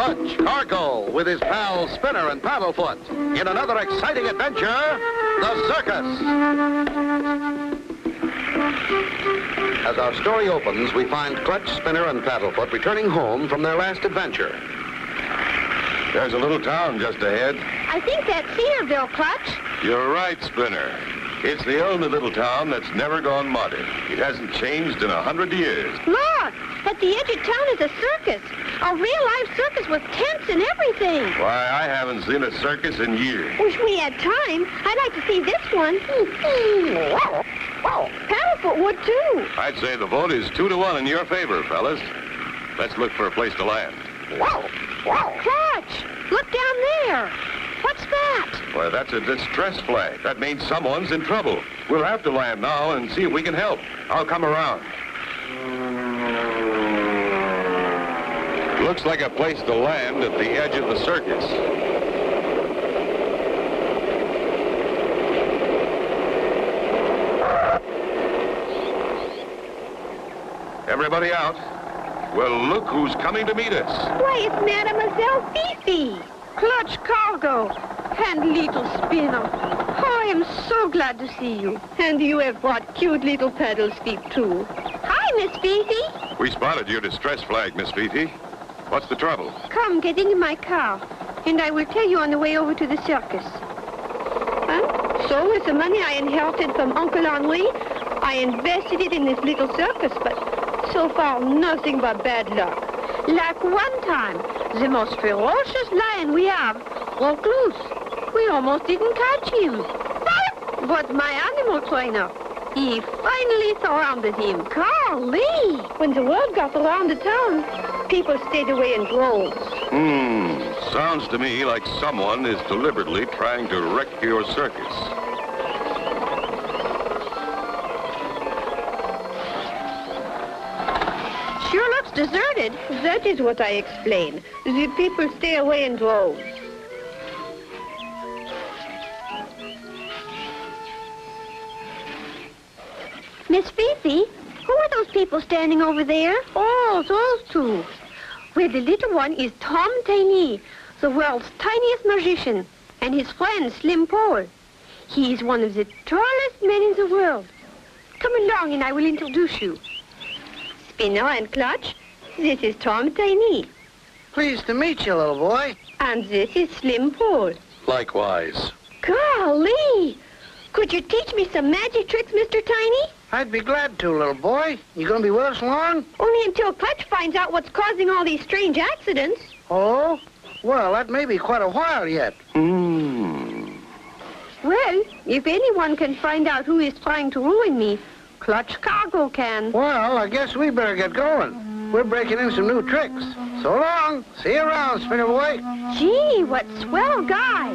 Clutch Cargill with his pals Spinner and Paddlefoot in another exciting adventure, the Circus. As our story opens, we find Clutch, Spinner, and Paddlefoot returning home from their last adventure. There's a little town just ahead. I think that's Cedarville, Clutch. You're right, Spinner. It's the only little town that's never gone modern. It hasn't changed in 100 years. Look, at the edge of town is a circus. A real-life circus with tents and everything. Why, I haven't seen a circus in years. Wish we had time. I'd like to see this one. Paddlefoot would, too. I'd say the vote is 2-1 in your favor, fellas. Let's look for a place to land. Clutch, look down there. What's that? Why, that's a distress flag. That means someone's in trouble. We'll have to land now and see if we can help. I'll come around. Looks like a place to land at the edge of the circus. Everybody out. Well, look who's coming to meet us. Why, it's Mademoiselle Fifi. Clutch Cargo and little Spinner. Oh, I am so glad to see you. And you have brought cute little pedals feet, too. Hi, Miss Fifi. We spotted your distress flag, Miss Fifi. What's the trouble? Come, get into my car, and I will tell you on the way over to the circus. Huh? So, with the money I inherited from Uncle Henri, I invested it in this little circus, but so far, nothing but bad luck. Like one time, the most ferocious lion we have broke loose. We almost didn't catch him. But my animal trainer, he finally surrounded him. Golly! When the word got around the town, people stayed away in droves. Sounds to me like someone is deliberately trying to wreck your circus. Sure looks deserted. That is what I explain. The people stay away in droves. Miss Fifi, who are those people standing over there? Oh, those two. Well, the little one is Tom Tiny, the world's tiniest magician, and his friend Slim Paul. He is one of the tallest men in the world. Come along and I will introduce you. Spinner and Clutch, this is Tom Tiny. Pleased to meet you, little boy. And this is Slim Paul. Likewise. Golly! Could you teach me some magic tricks, Mr. Tiny? I'd be glad to, little boy. You gonna be with us long? Only until Clutch finds out what's causing all these strange accidents. Oh? Well, that may be quite a while yet. Well, if anyone can find out who is trying to ruin me, Clutch Cargo can. Well, I guess we better get going. We're breaking in some new tricks. So long. See you around, Spinner boy. Gee, what swell guys.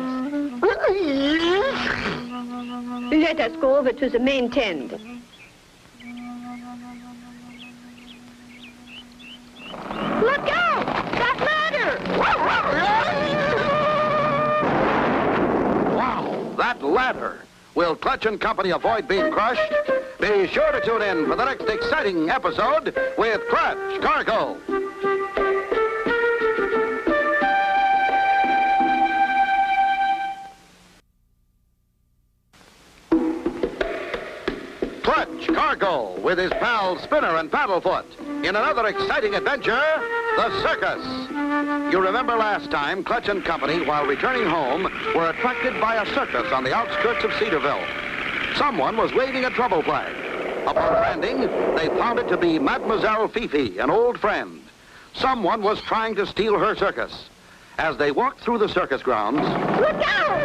Let us go over to the main tent. Look out! That ladder! Wow, that ladder. Will Clutch and Company avoid being crushed? Be sure to tune in for the next exciting episode with Clutch Cargo. Clutch Cargo with his pals Spinner and Paddlefoot in another exciting adventure, the Circus. You remember last time, Clutch and Company, while returning home, were attracted by a circus on the outskirts of Cedarville. Someone was waving a trouble flag. Upon landing, they found it to be Mademoiselle Fifi, an old friend. Someone was trying to steal her circus. As they walked through the circus grounds... Look out!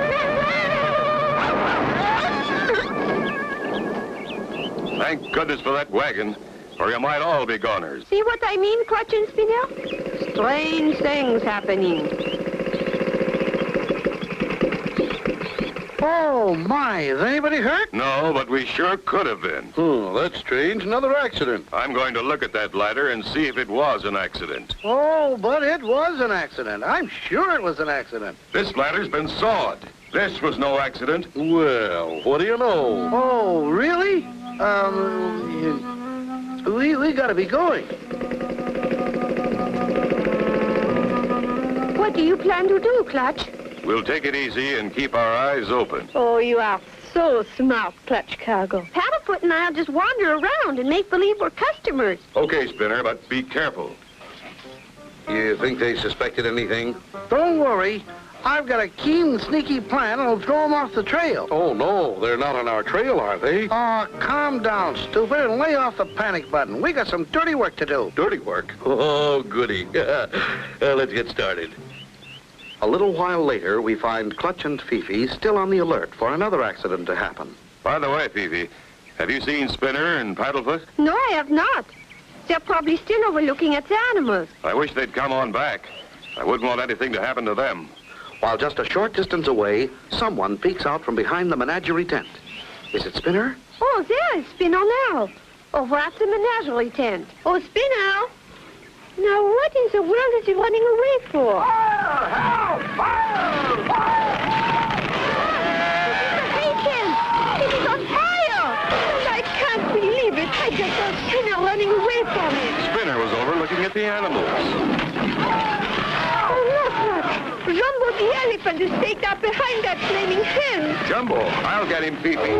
Thank goodness for that wagon, or you might all be goners. See what I mean, Clutch and Spinner? Strange things happening. Oh, my. Is anybody hurt? No, but we sure could have been. that's strange. Another accident. I'm going to look at that ladder and see if it was an accident. Oh, but it was an accident. I'm sure it was an accident. This ladder's been sawed. This was no accident. Well, what do you know? Oh, really? We gotta be going. What do you plan to do, Clutch? We'll take it easy and keep our eyes open. Oh, you are so smart, Clutch Cargo. Paddlefoot and I'll just wander around and make believe we're customers. Okay, Spinner, but be careful. You think they suspected anything? Don't worry. I've got a keen and sneaky plan that'll throw them off the trail. Oh, no. They're not on our trail, are they? Oh, calm down, stupid, and lay off the panic button. We got some dirty work to do. Dirty work? Oh, goody. Let's get started. A little while later, we find Clutch and Fifi still on the alert for another accident to happen. By the way, Fifi, have you seen Spinner and Paddlefoot? No, I have not. They're probably still overlooking at the animals. I wish they'd come on back. I wouldn't want anything to happen to them. While just a short distance away, someone peeks out from behind the menagerie tent. Is it Spinner? Oh, there is Spinner now. Over at the menagerie tent. Oh, Spinner! Now, what in the world is he running away for? Fire! Help! Fire! Fire! The hay tent! It is on fire! And I can't believe it. I just saw Spinner running away from it. Spinner was over looking at the animals. Oh, look, Clutch. Jumbo the elephant is staked up behind that flaming hen. Jumbo, I'll get him, Fifi.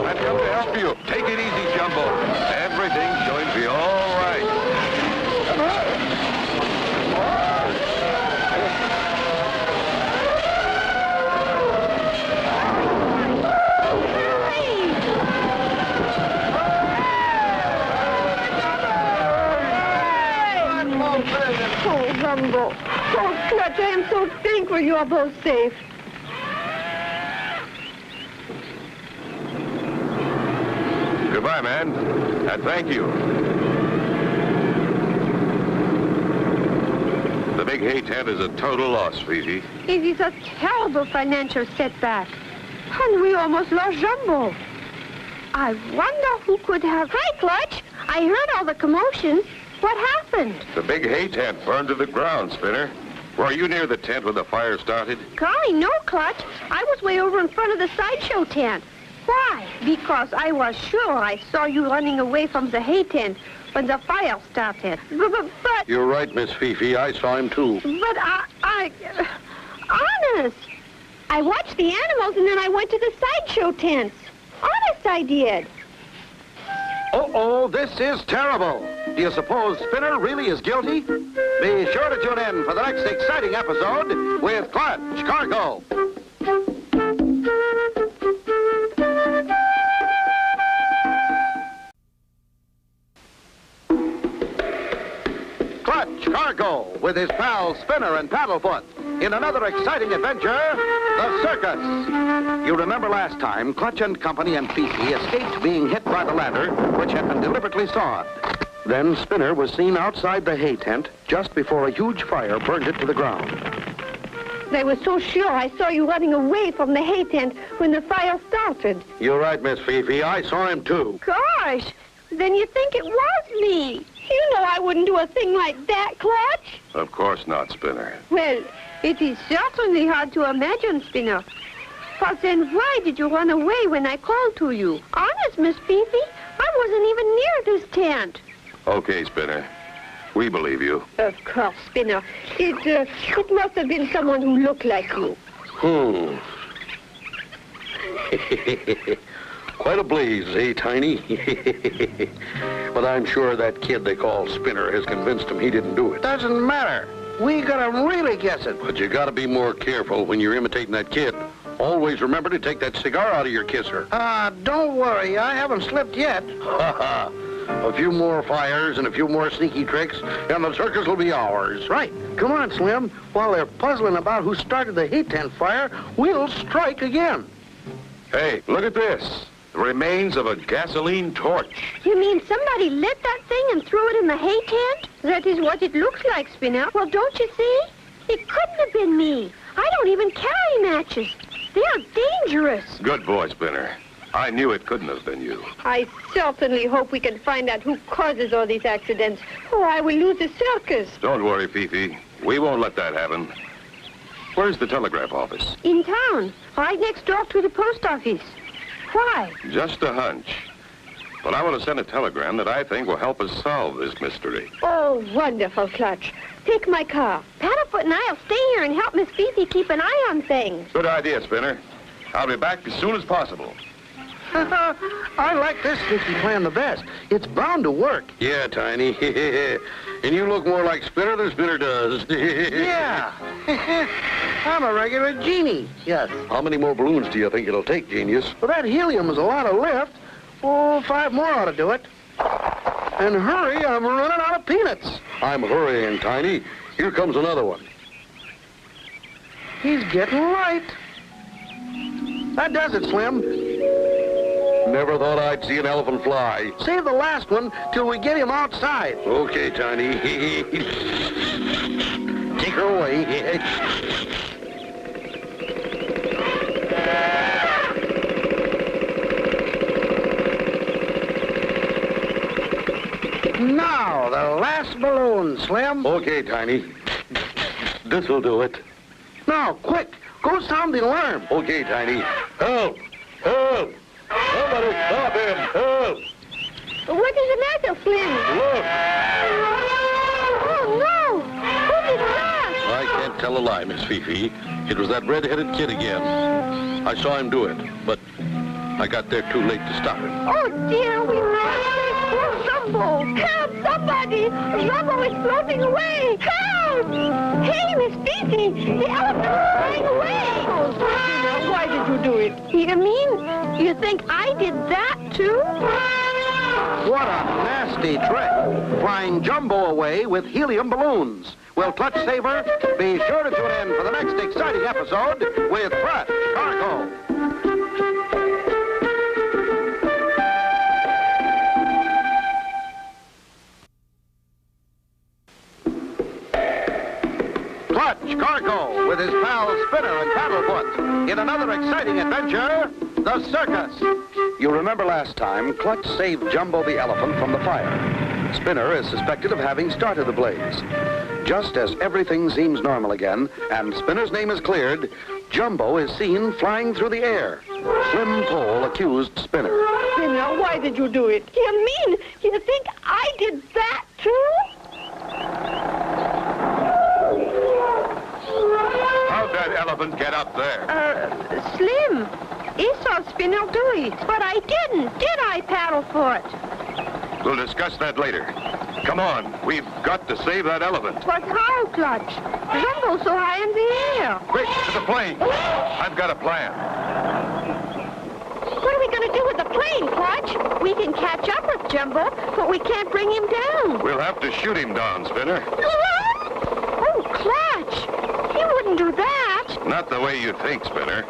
I've come to help you. Take it easy, Jumbo. Everything's going to be all right. Oh, Jumbo. Oh, Clutch, I am so thankful you are both safe. Goodbye, man. And thank you. The big hay tent is a total loss, Fifi. It is a terrible financial setback. And we almost lost Jumbo. I wonder who could have... Hi, Clutch. I heard all the commotion. What happened? The big hay tent burned to the ground, Spinner. Were you near the tent when the fire started? Golly, no, Clutch. I was way over in front of the sideshow tent. Why? Because I was sure I saw you running away from the hay tent when the fire started. But... You're right, Miss Fifi. I saw him, too. But honest. I watched the animals and then I went to the sideshow tents. Honest, I did. Uh-oh, this is terrible. Do you suppose Spinner really is guilty? Be sure to tune in for the next exciting episode with Clutch Cargo. Clutch Cargo with his pals Spinner and Paddlefoot in another exciting adventure, the Circus. You remember last time, Clutch and Company and Fifi escaped being hit by the ladder, which had been deliberately sawed. Then Spinner was seen outside the hay tent just before a huge fire burned it to the ground. I was so sure I saw you running away from the hay tent when the fire started. You're right, Miss Fifi. I saw him, too. Gosh, then you think it was me. You know I wouldn't do a thing like that, Clutch. Of course not, Spinner. Well, it is certainly hard to imagine, Spinner. But then why did you run away when I called to you? Honest, Miss Fifi, I wasn't even near this tent. Okay, Spinner. We believe you. Of course, Spinner. It must have been someone who looked like you. Quite a blaze, eh, Tiny? But I'm sure that kid they call Spinner has convinced him he didn't do it. Doesn't matter. We gotta really guess it. But you gotta be more careful when you're imitating that kid. Always remember to take that cigar out of your kisser. Don't worry. I haven't slipped yet. Ha ha. A few more fires and a few more sneaky tricks, and the circus will be ours. Right. Come on, Slim. While they're puzzling about who started the hay tent fire, we'll strike again. Hey, look at this. The remains of a gasoline torch. You mean somebody lit that thing and threw it in the hay tent? That is what it looks like, Spinner. Well, don't you see? It couldn't have been me. I don't even carry matches. They are dangerous. Good boy, Spinner. I knew it couldn't have been you. I certainly hope we can find out who causes all these accidents, or I will lose the circus. Don't worry, Fifi. We won't let that happen. Where's the telegraph office? In town, right next door to the post office. Why? Just a hunch. But I want to send a telegram that I think will help us solve this mystery. Oh, wonderful, Clutch. Take my car. Paddlefoot and I'll stay here and help Miss Fifi keep an eye on things. Good idea, Spinner. I'll be back as soon as possible. I like this sneaky plan the best. It's bound to work. Yeah, Tiny. And you look more like Spinner than Spinner does. Yeah. I'm a regular genie. Yes. How many more balloons do you think it'll take, genius? Well, that helium is a lot of lift. Oh, 5 more ought to do it. And hurry, I'm running out of peanuts. I'm hurrying, Tiny. Here comes another one. He's getting light. That does it, Slim. Never thought I'd see an elephant fly. Save the last one till we get him outside. Okay, Tiny. Take her away. Now, the last balloon, Slim. Okay, Tiny. This'll do it. Now, quick. Go sound the alarm. Okay, Tiny. Help! Help! Somebody stop him! Help! What is the matter, Slim? Look! Oh, no! Who did that? I can't tell a lie, Miss Fifi. It was that red-headed kid again. I saw him do it, but I got there too late to stop him. Oh, dear, we lost it. Poor Jumbo. Help, somebody. Jumbo is floating away. Help! Hey, Miss Fifi, the elephant is flying away. Oh, Tina, why did you do it? You mean you think I did that, too? What a nasty trick. Flying Jumbo away with helium balloons. Will Clutch save her? Be sure to tune in for the next exciting episode with Clutch Cargo. Clutch Cargo with his pals Spinner and Paddlefoot in another exciting adventure, the Circus. You remember last time, Clutch saved Jumbo the elephant from the fire. Spinner is suspected of having started the blaze. Just as everything seems normal again and Spinner's name is cleared, Jumbo is seen flying through the air. Slim Pole accused Spinner. Spinner, why did you do it? You mean you think I did that, too? How'd that elephant get up there? Slim, he saw Spinner do it, but I didn't, did I, Paddlefoot? We'll discuss that later. Come on, we've got to save that elephant. But how, Clutch? Jumbo's so high in the air. Quick, to the plane. I've got a plan. What are we going to do with the plane, Clutch? We can catch up with Jumbo, but we can't bring him down. We'll have to shoot him down, Spinner. Oh, Clutch, he wouldn't do that. Not the way you think, Spinner.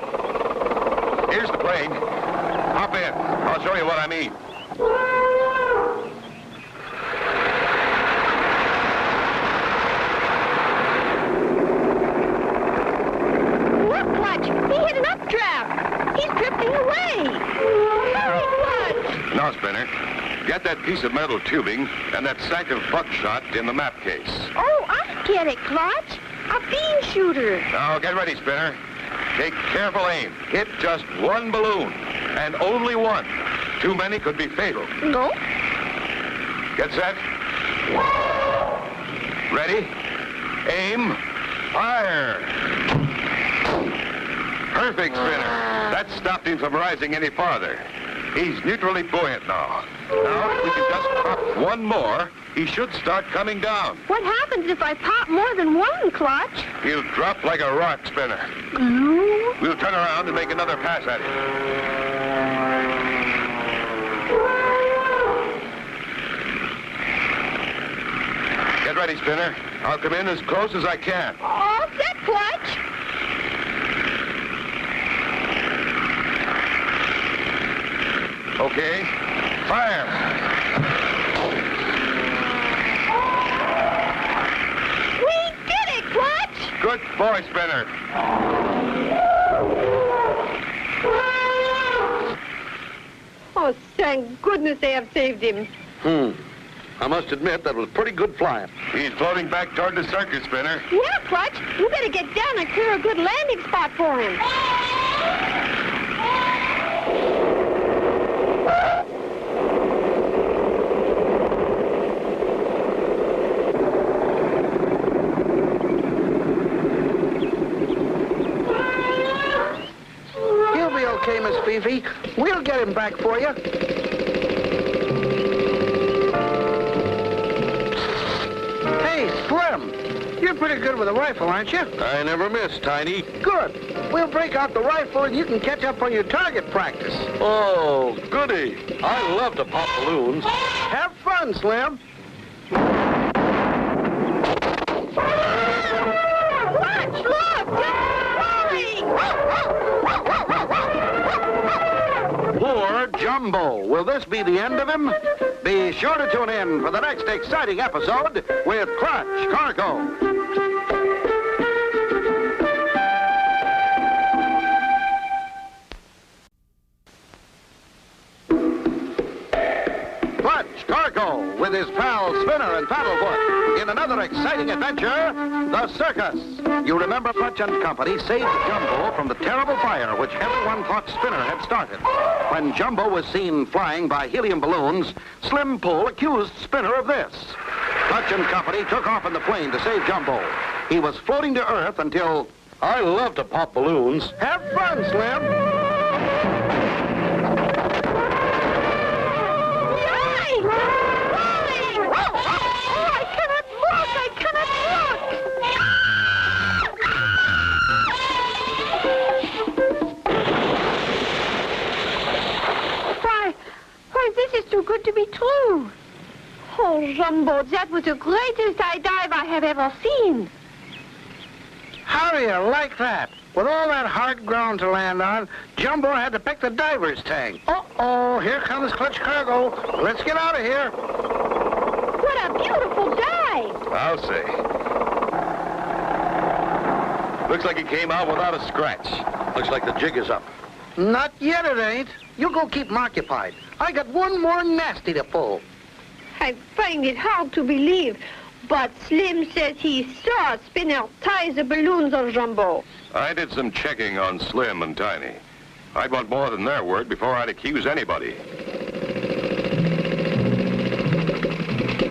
Here's the plane. Hop in. I'll show you what I mean. Look, Clutch, he hit an updraft. He's drifting away. Hurry, Clutch. Now, Spinner, get that piece of metal tubing and that sack of buckshot in the map case. Oh, I get it, Clutch. A bean shooter. Now, get ready, Spinner. Take careful aim. Hit just one balloon, and only one. Too many could be fatal. No? Get set. Ready? Aim. Fire. Perfect, Spinner. That stopped him from rising any farther. He's neutrally buoyant now. Now, if we can just pop one more, he should start coming down. What happens if I pop more than one, Clutch? He'll drop like a rock, Spinner. We'll turn around and make another pass at him. Get ready, Spinner. I'll come in as close as I can. All set, Clutch. Okay. Fire. We did it, Clutch. Good boy, Spinner. Oh, thank goodness they have saved him. I must admit, that was pretty good flying. He's floating back toward the circus, Spinner. Yeah, Clutch. You better get down and clear a good landing spot for him. heading back for you. Hey, Slim, you're pretty good with a rifle, aren't you? I never miss, Tiny. Good. We'll break out the rifle and you can catch up on your target practice. Oh, goody. I love to pop balloons. Have fun, Slim. Watch, look! Poor Jumbo. Will this be the end of him? Be sure to tune in for the next exciting episode with Clutch Cargo. Clutch Cargo with his pals Spinner and Paddlefoot in another exciting adventure, the Circus. You remember Clutch and Company saved Jumbo from the terrible fire which everyone thought Spinner had started. When Jumbo was seen flying by helium balloons, Slim Pull accused Spinner of this. Clutch and Company took off in the plane to save Jumbo. He was floating to Earth until... I love to pop balloons. Have fun, Slim. This is too good to be true. Oh, Jumbo, that was the greatest high dive I have ever seen. How do you like that? With all that hard ground to land on, Jumbo had to pick the diver's tank. Uh-oh, here comes Clutch Cargo. Let's get out of here. What a beautiful dive. I'll say. Looks like he came out without a scratch. Looks like the jig is up. Not yet, it ain't. You go keep him occupied. I got one more nasty to pull. I find it hard to believe, but Slim says he saw Spinner tie the balloons on Jumbo. I did some checking on Slim and Tiny. I'd want more than their word before I'd accuse anybody.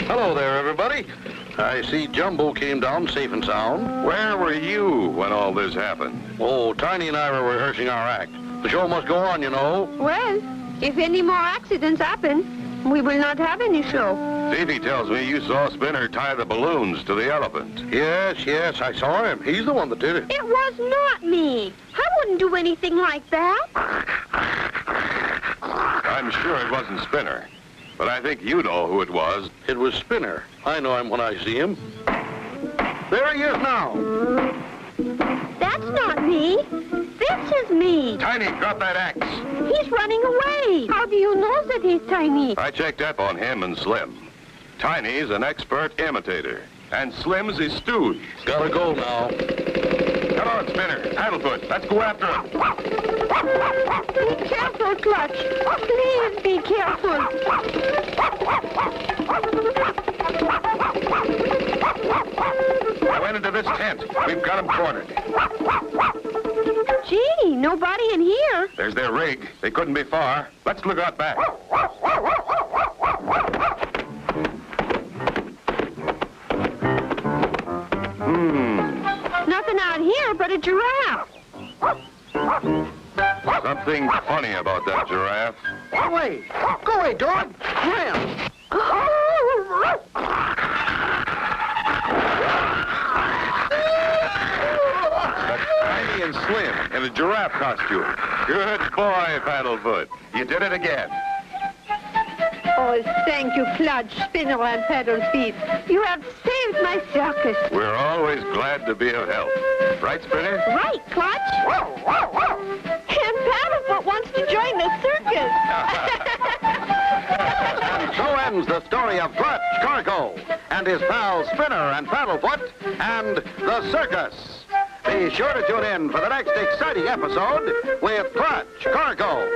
Hello there, everybody. I see Jumbo came down safe and sound. Where were you when all this happened? Oh, Tiny and I were rehearsing our act. The show must go on, you know. Well, if any more accidents happen, we will not have any show. Davy tells me you saw Spinner tie the balloons to the elephant. Yes, I saw him. He's the one that did it. It was not me. I wouldn't do anything like that. I'm sure it wasn't Spinner, but I think you know who it was. It was Spinner. I know him when I see him. There he is now. That's not me. This is me. Tiny, drop that axe. He's running away. How do you know that he's Tiny? I checked up on him and Slim. Tiny's an expert imitator, and Slim's his stooge. Gotta go now. Come on, Spinner. Paddlefoot, let's go after him. Be careful, Clutch. Please be careful. I went into this tent. We've got him cornered. Gee, nobody in here. There's their rig. They couldn't be far. Let's look out back. Nothing out here but a giraffe. Something funny about that giraffe. Go away, dog. Graham. That's Tiny and Slim in a giraffe costume. Good boy, Paddlefoot. You did it again. Oh, thank you, Clutch, Spinner, and Paddle Feet. You have saved my circus. We're always glad to be of help. Right, Spinner? Right, Clutch. And Paddlefoot wants to join the circus. And so ends the story of Clutch Cargo and his pals Spinner and Paddlefoot and the Circus. Be sure to tune in for the next exciting episode with Clutch Cargo.